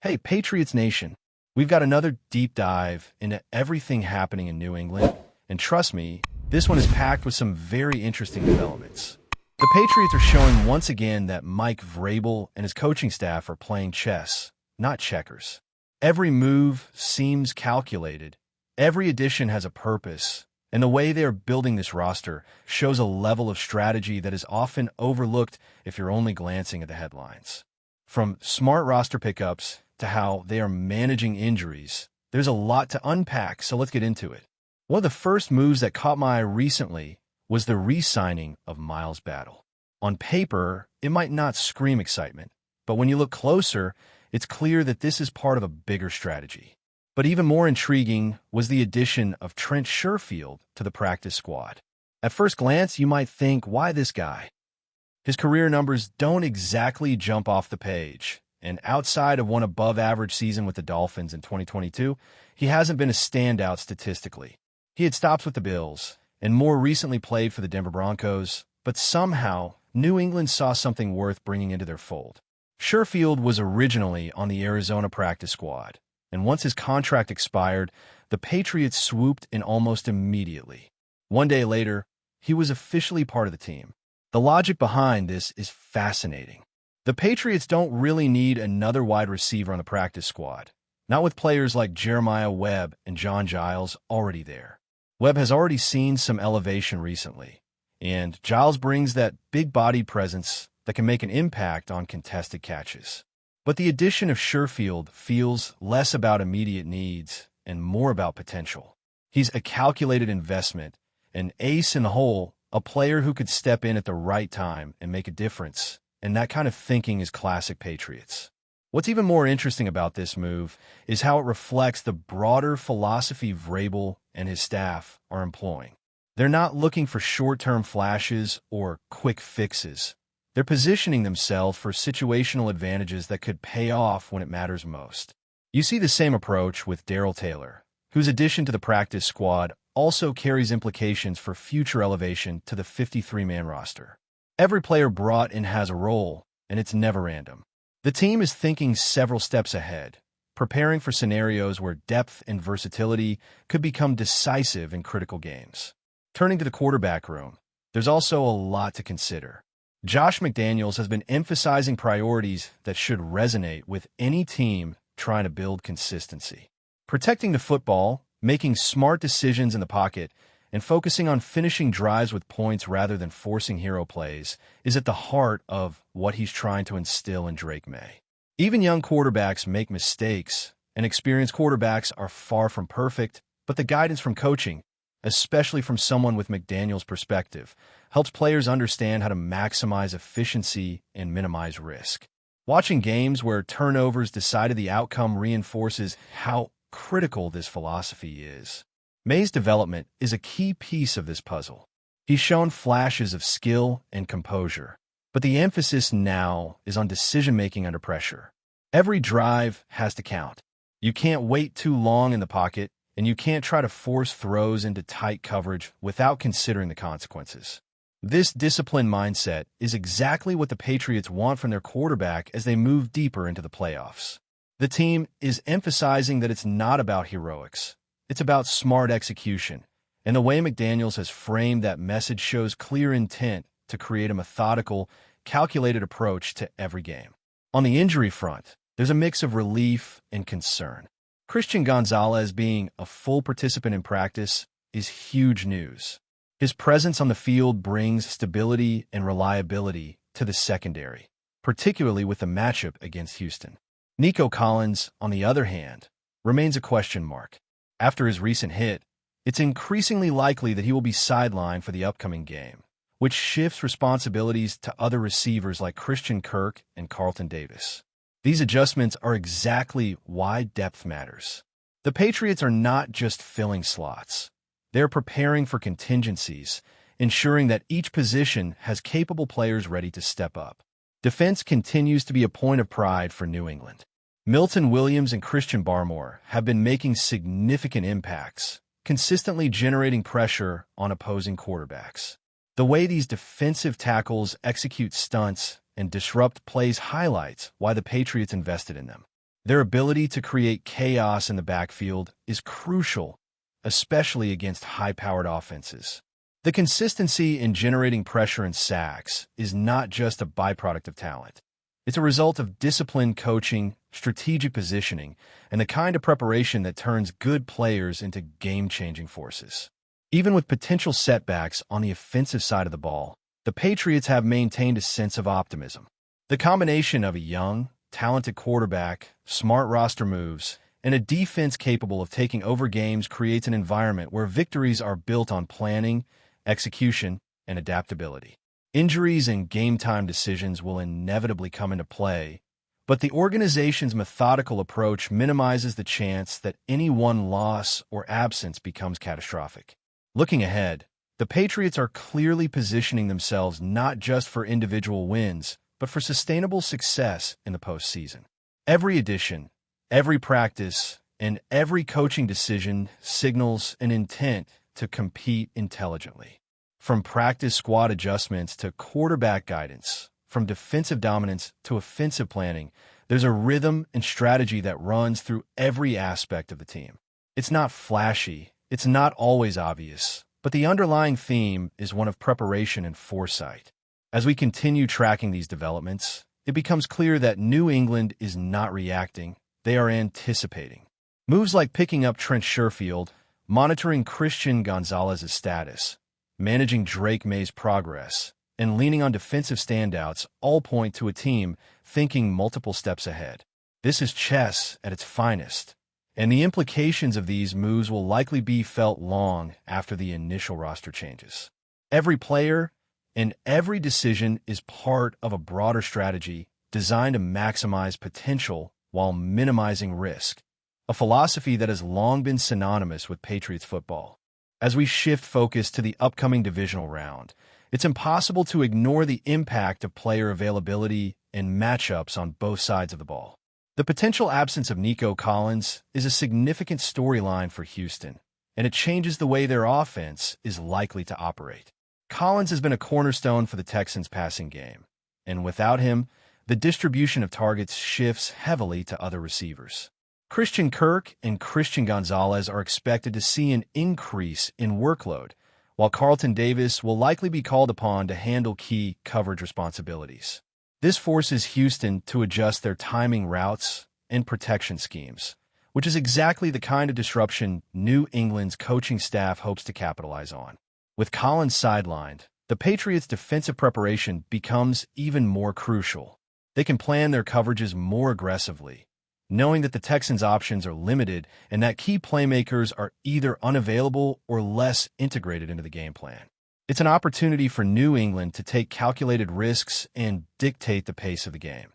Hey, Patriots Nation, we've got another deep dive into everything happening in New England, and trust me, this one is packed with some very interesting developments. The Patriots are showing once again that Mike Vrabel and his coaching staff are playing chess, not checkers. Every move seems calculated, every addition has a purpose, and the way they are building this roster shows a level of strategy that is often overlooked if you're only glancing at the headlines. From smart roster pickups to how they are managing injuries, there's a lot to unpack, so let's get into it. One of the first moves that caught my eye recently was the re-signing of Miles Battle. On paper, it might not scream excitement, but when you look closer, it's clear that this is part of a bigger strategy. But even more intriguing was the addition of Trent Sherfield to the practice squad. At first glance, you might think, why this guy? His career numbers don't exactly jump off the page, and outside of one above-average season with the Dolphins in 2022, he hasn't been a standout statistically. He had stops with the Bills, and more recently played for the Denver Broncos, but somehow New England saw something worth bringing into their fold. Sherfield was originally on the Arizona practice squad, and once his contract expired, the Patriots swooped in almost immediately. One day later, he was officially part of the team. The logic behind this is fascinating. The Patriots don't really need another wide receiver on the practice squad, not with players like Jeremiah Webb and John Giles already there. Webb has already seen some elevation recently, and Giles brings that big-bodied presence that can make an impact on contested catches. But the addition of Sherfield feels less about immediate needs and more about potential. He's a calculated investment, an ace in the hole, a player who could step in at the right time and make a difference, and that kind of thinking is classic Patriots. What's even more interesting about this move is how it reflects the broader philosophy Vrabel and his staff are employing. They're not looking for short-term flashes or quick fixes. They're positioning themselves for situational advantages that could pay off when it matters most. You see the same approach with Darrell Taylor, whose addition to the practice squad also carries implications for future elevation to the 53-man roster. Every player brought in has a role, and it's never random. The team is thinking several steps ahead, preparing for scenarios where depth and versatility could become decisive in critical games. Turning to the quarterback room, there's also a lot to consider. Josh McDaniels has been emphasizing priorities that should resonate with any team trying to build consistency. Protecting the football, making smart decisions in the pocket, and focusing on finishing drives with points rather than forcing hero plays is at the heart of what he's trying to instill in Drake May. Even young quarterbacks make mistakes, and experienced quarterbacks are far from perfect, but the guidance from coaching, especially from someone with McDaniel's perspective, helps players understand how to maximize efficiency and minimize risk. Watching games where turnovers decided the outcome reinforces how critical this philosophy is. May's development is a key piece of this puzzle. He's shown flashes of skill and composure, but the emphasis now is on decision-making under pressure. Every drive has to count. You can't wait too long in the pocket, and you can't try to force throws into tight coverage without considering the consequences. This disciplined mindset is exactly what the Patriots want from their quarterback as they move deeper into the playoffs. The team is emphasizing that it's not about heroics. It's about smart execution, and the way McDaniels has framed that message shows clear intent to create a methodical, calculated approach to every game. On the injury front, there's a mix of relief and concern. Christian Gonzalez being a full participant in practice is huge news. His presence on the field brings stability and reliability to the secondary, particularly with the matchup against Houston. Nico Collins, on the other hand, remains a question mark. After his recent hit, it's increasingly likely that he will be sidelined for the upcoming game, which shifts responsibilities to other receivers like Christian Kirk and Carlton Davis. These adjustments are exactly why depth matters. The Patriots are not just filling slots. They're preparing for contingencies, ensuring that each position has capable players ready to step up. Defense continues to be a point of pride for New England. Milton Williams and Christian Barmore have been making significant impacts, consistently generating pressure on opposing quarterbacks. The way these defensive tackles execute stunts and disrupt plays highlights why the Patriots invested in them. Their ability to create chaos in the backfield is crucial, especially against high-powered offenses. The consistency in generating pressure and sacks is not just a byproduct of talent. It's a result of disciplined coaching, strategic positioning, and the kind of preparation that turns good players into game-changing forces. Even with potential setbacks on the offensive side of the ball, the Patriots have maintained a sense of optimism. The combination of a young, talented quarterback, smart roster moves, and a defense capable of taking over games creates an environment where victories are built on planning, execution, and adaptability. Injuries and game-time decisions will inevitably come into play, but the organization's methodical approach minimizes the chance that any one loss or absence becomes catastrophic. Looking ahead, the Patriots are clearly positioning themselves not just for individual wins, but for sustainable success in the postseason. Every addition, every practice, and every coaching decision signals an intent to compete intelligently. From practice squad adjustments to quarterback guidance, from defensive dominance to offensive planning, there's a rhythm and strategy that runs through every aspect of the team. It's not flashy, it's not always obvious, but the underlying theme is one of preparation and foresight. As we continue tracking these developments, it becomes clear that New England is not reacting, they are anticipating. Moves like picking up Trent Sherfield, monitoring Christian Gonzalez's status, managing Drake May's progress, and leaning on defensive standouts all point to a team thinking multiple steps ahead. This is chess at its finest, and the implications of these moves will likely be felt long after the initial roster changes. Every player and every decision is part of a broader strategy designed to maximize potential while minimizing risk, a philosophy that has long been synonymous with Patriots football. As we shift focus to the upcoming divisional round, it's impossible to ignore the impact of player availability and matchups on both sides of the ball. The potential absence of Nico Collins is a significant storyline for Houston, and it changes the way their offense is likely to operate. Collins has been a cornerstone for the Texans' passing game, and without him, the distribution of targets shifts heavily to other receivers. Christian Kirk and Christian Gonzalez are expected to see an increase in workload, while Carlton Davis will likely be called upon to handle key coverage responsibilities. This forces Houston to adjust their timing routes and protection schemes, which is exactly the kind of disruption New England's coaching staff hopes to capitalize on. With Collins sidelined, the Patriots' defensive preparation becomes even more crucial. They can plan their coverages more aggressively, knowing that the Texans' options are limited and that key playmakers are either unavailable or less integrated into the game plan. It's an opportunity for New England to take calculated risks and dictate the pace of the game,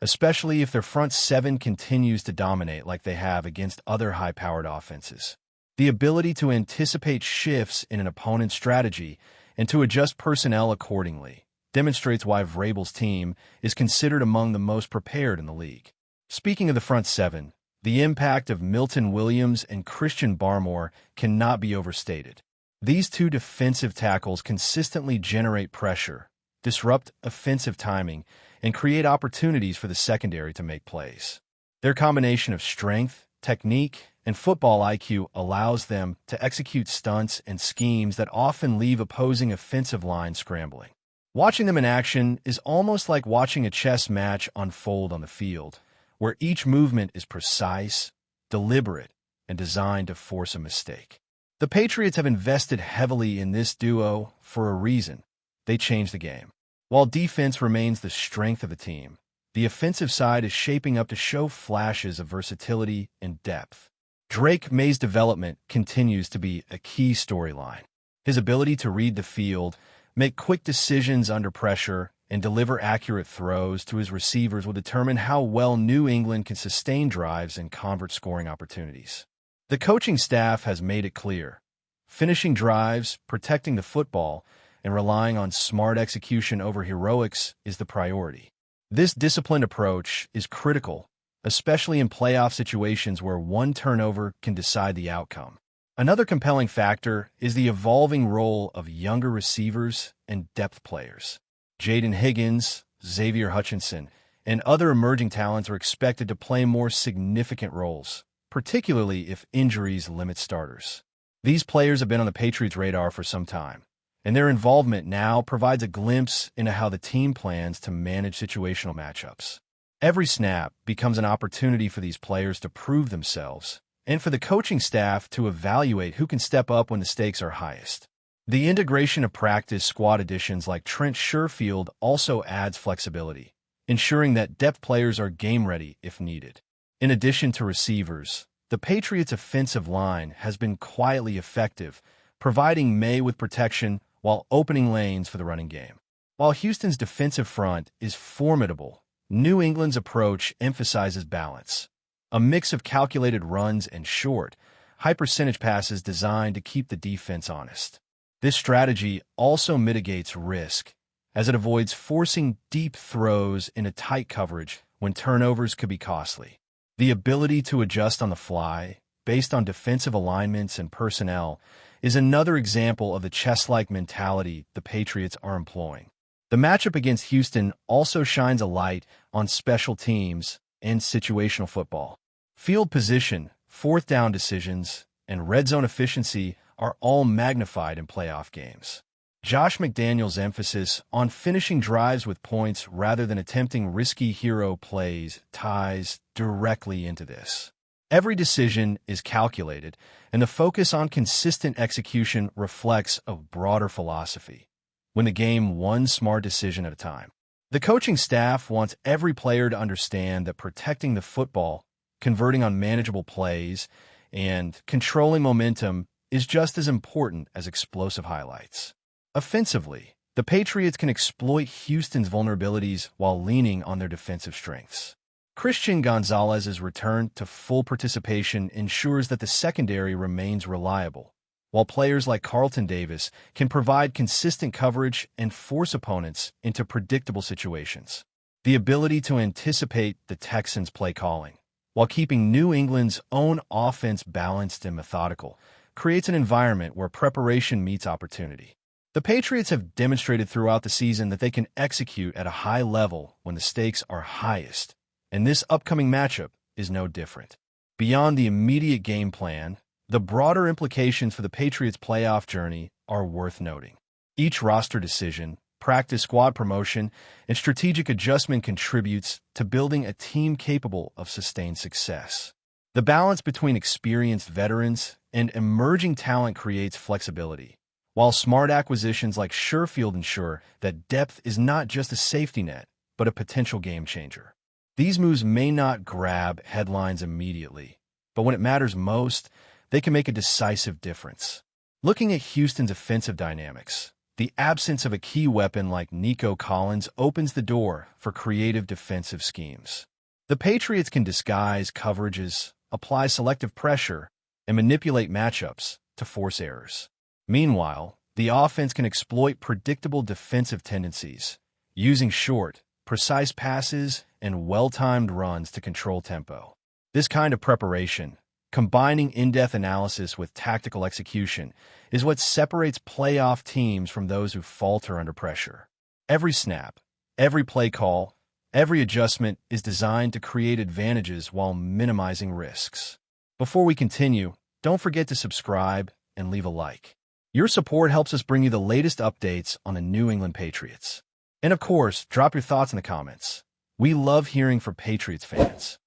especially if their front seven continues to dominate like they have against other high-powered offenses. The ability to anticipate shifts in an opponent's strategy and to adjust personnel accordingly demonstrates why Vrabel's team is considered among the most prepared in the league. Speaking of the front seven, the impact of Milton Williams and Christian Barmore cannot be overstated. These two defensive tackles consistently generate pressure, disrupt offensive timing, and create opportunities for the secondary to make plays. Their combination of strength, technique, and football IQ allows them to execute stunts and schemes that often leave opposing offensive lines scrambling. Watching them in action is almost like watching a chess match unfold on the field, where each movement is precise, deliberate, and designed to force a mistake. The Patriots have invested heavily in this duo for a reason. They changed the game. While defense remains the strength of the team, the offensive side is shaping up to show flashes of versatility and depth. Drake May's development continues to be a key storyline. His ability to read the field, make quick decisions under pressure, and deliver accurate throws to his receivers will determine how well New England can sustain drives and convert scoring opportunities. The coaching staff has made it clear. Finishing drives, protecting the football, and relying on smart execution over heroics is the priority. This disciplined approach is critical, especially in playoff situations where one turnover can decide the outcome. Another compelling factor is the evolving role of younger receivers and depth players. Jaden Higgins, Xavier Hutchinson, and other emerging talents are expected to play more significant roles, particularly if injuries limit starters. These players have been on the Patriots' radar for some time, and their involvement now provides a glimpse into how the team plans to manage situational matchups. Every snap becomes an opportunity for these players to prove themselves, and for the coaching staff to evaluate who can step up when the stakes are highest. The integration of practice squad additions like Trent Sherfield also adds flexibility, ensuring that depth players are game-ready if needed. In addition to receivers, the Patriots' offensive line has been quietly effective, providing May with protection while opening lanes for the running game. While Houston's defensive front is formidable, New England's approach emphasizes balance. A mix of calculated runs and short, high-percentage passes designed to keep the defense honest. This strategy also mitigates risk, as it avoids forcing deep throws into tight coverage when turnovers could be costly. The ability to adjust on the fly, based on defensive alignments and personnel, is another example of the chess-like mentality the Patriots are employing. The matchup against Houston also shines a light on special teams and situational football. Field position, fourth down decisions, and red zone efficiency are all magnified in playoff games. Josh McDaniels' emphasis on finishing drives with points rather than attempting risky hero plays ties directly into this. Every decision is calculated, and the focus on consistent execution reflects a broader philosophy: win the game one smart decision at a time. The coaching staff wants every player to understand that protecting the football, converting on manageable plays, and controlling momentum is just as important as explosive highlights. Offensively, the Patriots can exploit Houston's vulnerabilities while leaning on their defensive strengths. Christian Gonzalez's return to full participation ensures that the secondary remains reliable, while players like Carlton Davis can provide consistent coverage and force opponents into predictable situations. The ability to anticipate the Texans' play calling, while keeping New England's own offense balanced and methodical, creates an environment where preparation meets opportunity. The Patriots have demonstrated throughout the season that they can execute at a high level when the stakes are highest, and this upcoming matchup is no different. Beyond the immediate game plan, the broader implications for the Patriots' playoff journey are worth noting. Each roster decision, practice squad promotion, and strategic adjustment contributes to building a team capable of sustained success. The balance between experienced veterans and emerging talent creates flexibility, while smart acquisitions like Sherfield ensure that depth is not just a safety net, but a potential game changer. These moves may not grab headlines immediately, but when it matters most, they can make a decisive difference. Looking at Houston's offensive dynamics, the absence of a key weapon like Nico Collins opens the door for creative defensive schemes. The Patriots can disguise coverages, apply selective pressure, and manipulate matchups to force errors. Meanwhile, the offense can exploit predictable defensive tendencies, using short, precise passes and well-timed runs to control tempo. This kind of preparation, combining in-depth analysis with tactical execution, is what separates playoff teams from those who falter under pressure. Every snap, every play call, every adjustment is designed to create advantages while minimizing risks. Before we continue, don't forget to subscribe and leave a like. Your support helps us bring you the latest updates on the New England Patriots. And of course, drop your thoughts in the comments. We love hearing from Patriots fans.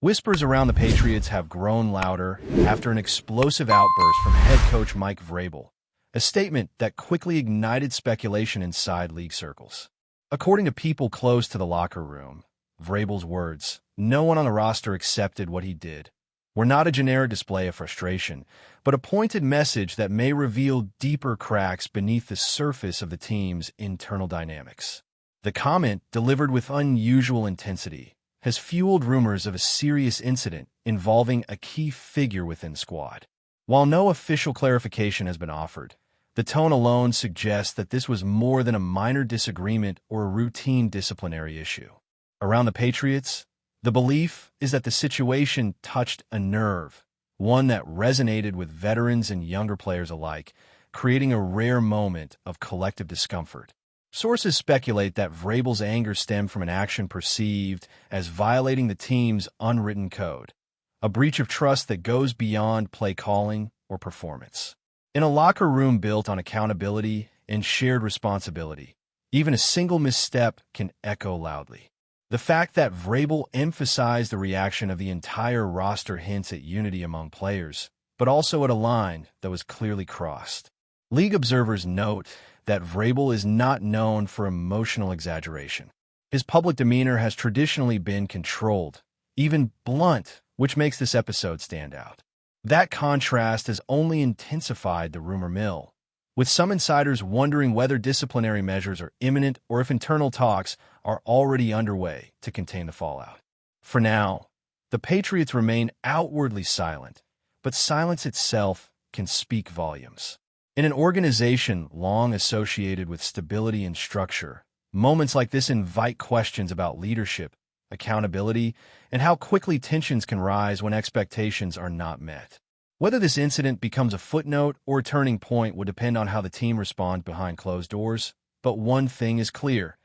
Whispers around the Patriots have grown louder after an explosive outburst from head coach Mike Vrabel, a statement that quickly ignited speculation inside league circles. According to people close to the locker room, Vrabel's words, "No one on the roster accepted what he did," were not a generic display of frustration, but a pointed message that may reveal deeper cracks beneath the surface of the team's internal dynamics. The comment, delivered with unusual intensity, has fueled rumors of a serious incident involving a key figure within the squad. While no official clarification has been offered, the tone alone suggests that this was more than a minor disagreement or a routine disciplinary issue. Around the Patriots, the belief is that the situation touched a nerve, one that resonated with veterans and younger players alike, creating a rare moment of collective discomfort. Sources speculate that Vrabel's anger stemmed from an action perceived as violating the team's unwritten code, a breach of trust that goes beyond play calling or performance. In a locker room built on accountability and shared responsibility, even a single misstep can echo loudly. The fact that Vrabel emphasized the reaction of the entire roster hints at unity among players, but also at a line that was clearly crossed. League observers note that Vrabel is not known for emotional exaggeration. His public demeanor has traditionally been controlled, even blunt, which makes this episode stand out. That contrast has only intensified the rumor mill, with some insiders wondering whether disciplinary measures are imminent or if internal talks are already underway to contain the fallout. For now, the Patriots remain outwardly silent, but silence itself can speak volumes. In an organization long associated with stability and structure, moments like this invite questions about leadership, accountability, and how quickly tensions can rise when expectations are not met. Whether this incident becomes a footnote or a turning point would depend on how the team responds behind closed doors, but one thing is clear.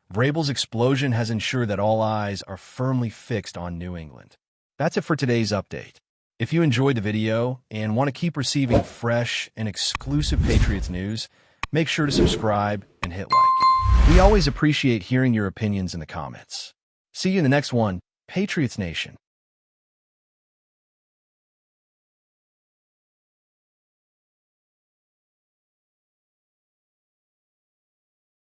Vrabel's explosion has ensured that all eyes are firmly fixed on New England. That's it for today's update. If you enjoyed the video and want to keep receiving fresh and exclusive Patriots news, make sure to subscribe and hit like. We always appreciate hearing your opinions in the comments. See you in the next one, Patriots Nation.